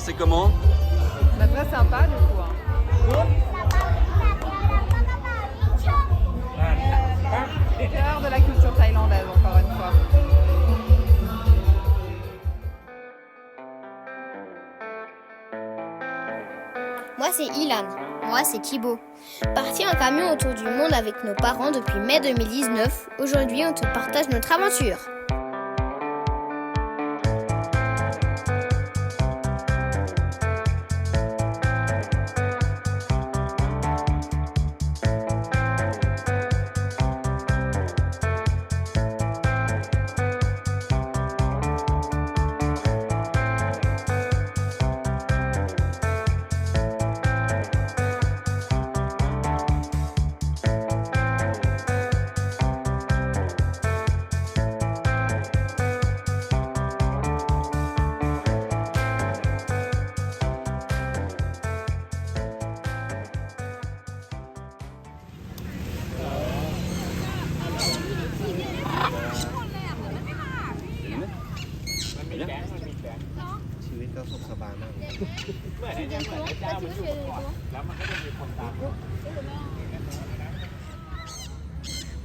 c'est comment? Bah, très sympa du coup. Hein. Cœur de la culture thaïlandaise encore une fois. Moi c'est Ilan. Moi c'est Thibaut. Parti en camion autour du monde avec nos parents depuis mai 2019, aujourd'hui on te partage notre aventure.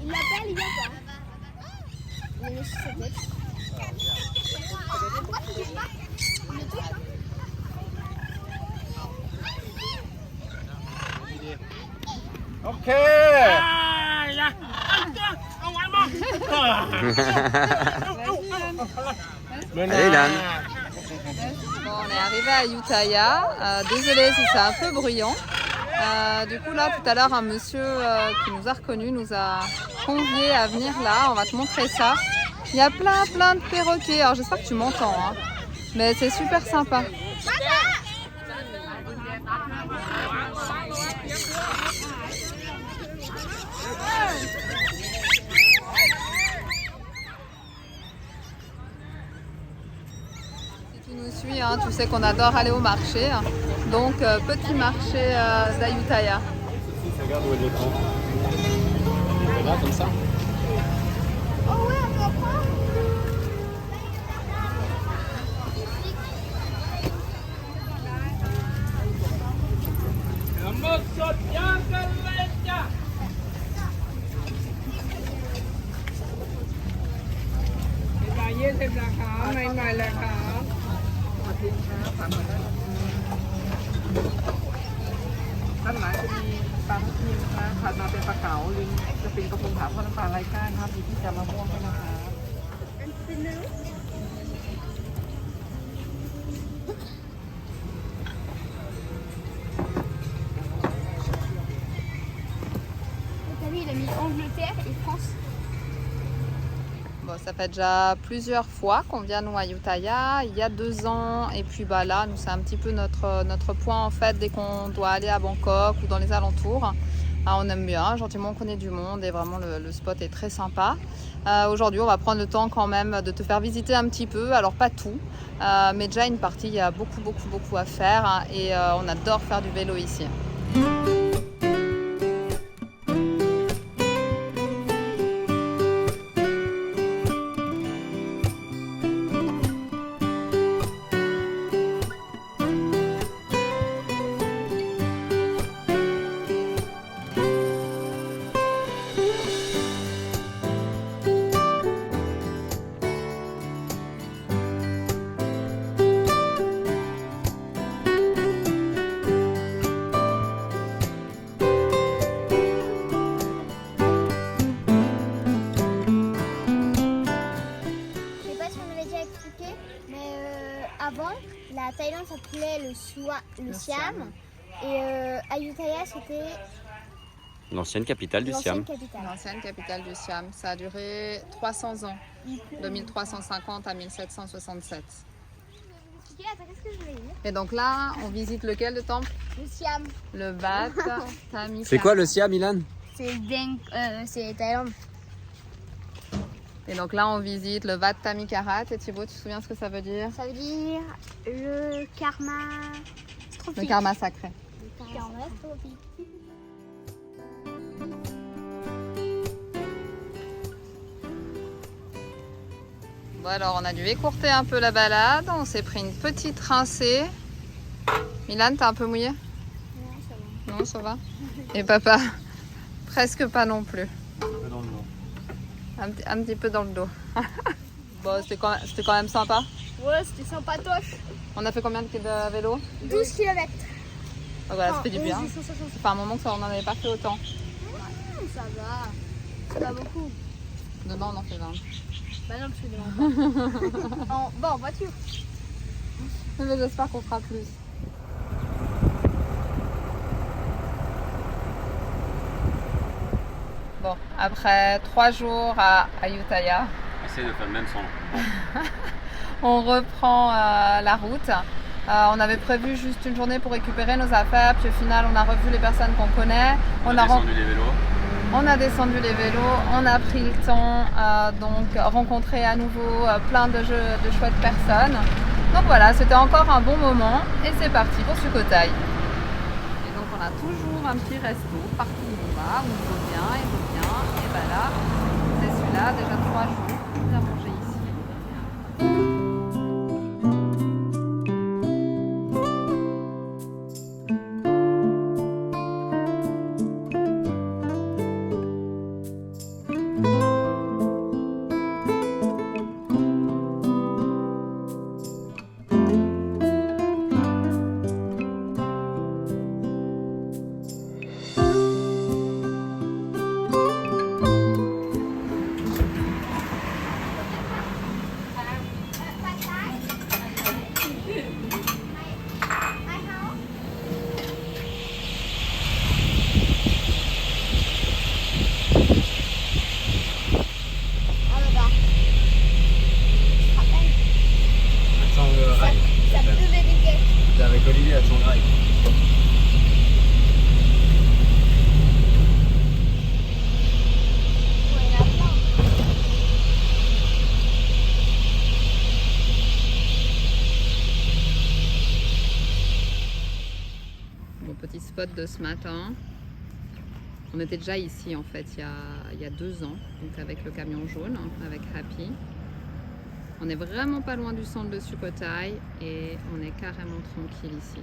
Il l'appelle, il vient pas. Il est sur sa tête. Ok. Allez, Ilan. Bon, on est arrivé à Ayutthaya. Désolé si c'est un peu bruyant. Du coup là tout à l'heure un monsieur qui nous a reconnus nous a conviés à venir là. On va te montrer ça. Il y a plein de perroquets. Alors j'espère que tu m'entends. Hein. Mais c'est super sympa. Tu nous suis, hein, tu sais qu'on adore aller au marché. Donc, petit marché d'Ayutthaya. Regarde où elle est prend. Elle est là, comme ça. Oh ouais, on doit prendre. T'as vu, il a mis Angleterre et France. Bon, ça fait déjà plusieurs fois qu'on vient nous à Ayutthaya, il y a 2 ans. Et puis bah, là, nous c'est un petit peu notre point en fait dès qu'on doit aller à Bangkok ou dans les alentours. Ah, on aime bien, gentiment on connaît du monde et vraiment le spot est très sympa. Aujourd'hui on va prendre le temps quand même de te faire visiter un petit peu, alors pas tout, mais déjà une partie, il y a beaucoup à faire hein, et on adore faire du vélo ici. Avant, la Thaïlande s'appelait le Siam et Ayutthaya c'était L'ancienne capitale du Siam. L'ancienne capitale du Siam. Ça a duré 300 ans, de 1350 à 1767. Qu'est-ce que je voulais dire? Et donc là, on visite lequel de temple? Le Siam. Le Wat Thamikarat. C'est quoi le Siam, Ilan? C'est Thaïlande. Et donc là, on visite le Wat Thamikarat. Et Thibaut, tu te souviens ce que ça veut dire? Ça veut dire le karma strophique. Le karma sacré. Le karma strophique. Bon alors, on a dû écourter un peu la balade. On s'est pris une petite rincée. Milan, t'es un peu mouillé? Non, ça va. Non, ça va. Et papa? Presque pas non plus. Dans le dos. Un petit peu dans le dos. Bon, c'était quand même sympa. Ouais, c'était sympatoche. On a fait combien de vélo? 12 km. Ah, voilà, ça fait du bien. Ça fait un moment qu'on n'en avait pas fait autant. Ça va. Ça va beaucoup. Demain, on en fait 20. Bah non, parce que demain, en voiture. Mais j'espère qu'on fera plus. Bon, après 3 jours à Ayutthaya, Essaye de faire le même son. on reprend la route. On avait prévu juste une journée pour récupérer nos affaires, puis au final on a revu les personnes qu'on connaît. On a descendu les vélos. On a descendu les vélos, on a pris le temps, donc rencontrer à nouveau plein de chouettes personnes. Donc voilà, c'était encore un bon moment et c'est parti pour Sukhothai. Et donc on a toujours un petit resto partout où on va, où il vaut bien, et ben là, c'est celui-là, déjà 3 jours, on vient manger ici. Ça peut vérifier. C'était avec Olivier à son grec. Mon petit spot de ce matin. On était déjà ici en fait il y a 2 ans, donc avec le camion jaune, avec Happy. On est vraiment pas loin du centre de Sukhothai et on est carrément tranquille ici.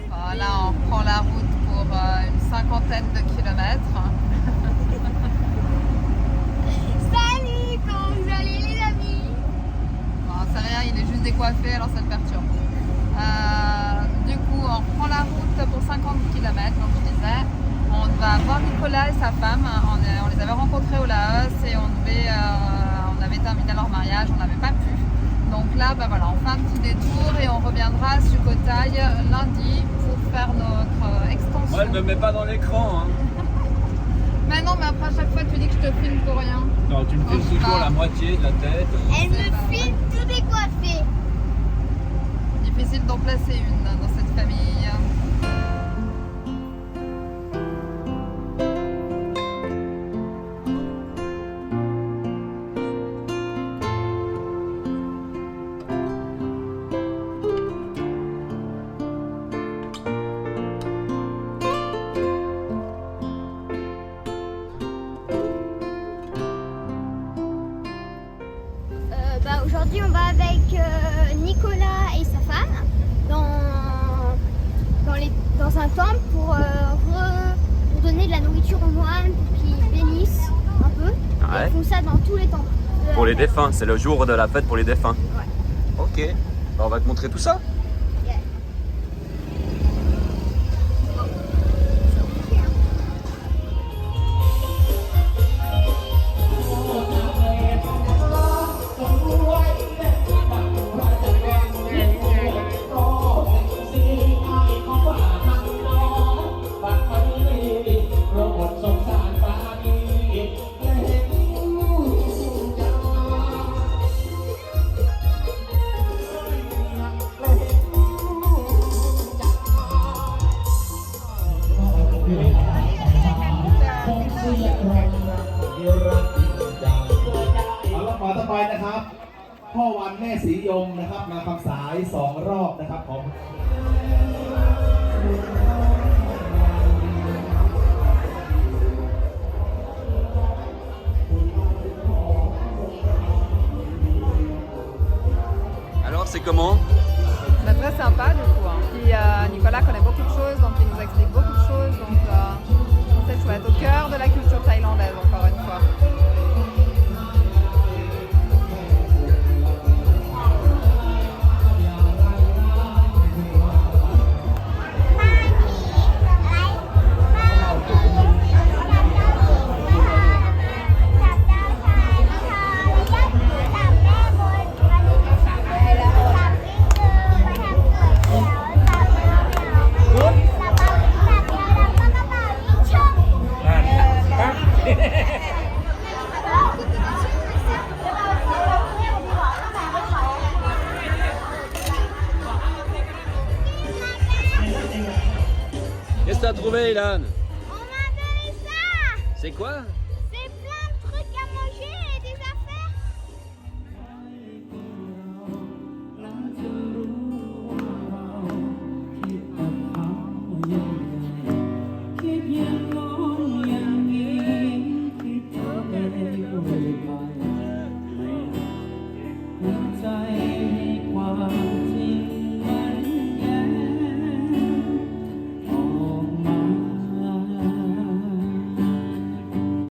Voilà, on prend la route pour une 50aine de kilomètres. Salut, comment vous allez les amis? Bon, c'est rien, il est juste décoiffé, alors ça le perturbe. Du coup, on reprend la route pour 50 km, comme je disais. On va voir Nicolas et sa femme. On les avait rencontrés au Laos et on avait terminé leur mariage, on n'avait pas pu. Donc là, bah voilà, on fait un petit détour et on reviendra à Sukhothai lundi pour faire notre extension. Moi, elle me met pas dans l'écran. Hein. Mais non, mais après à chaque fois tu dis que je te filme pour rien. Non, tu me fais toujours la moitié de la tête. Elle me filme tout décoiffé. Difficile d'en placer une dans cette famille. Aujourd'hui, on va avec Nicolas et sa femme dans un temple pour donner de la nourriture aux moines, pour qu'ils bénissent un peu. Ouais. Ils font ça dans tous les temples. Pour les défunts, c'est le jour de la fête pour les défunts. Ouais. Ok, bah, on va te montrer tout ça. ม่ศรียมนะครับมาคำสาย2 รอบนะครับของ Alors, c'est comment? Bah, très sympa du coup. Hein. Puis Nicolas connaît beaucoup de choses, donc il nous explique beaucoup de choses. Donc c'est chouette, au cœur de la culture thaïlandaise encore une fois. Qu'est-ce que t'as trouvé, Ilan? On m'a donné ça. C'est quoi?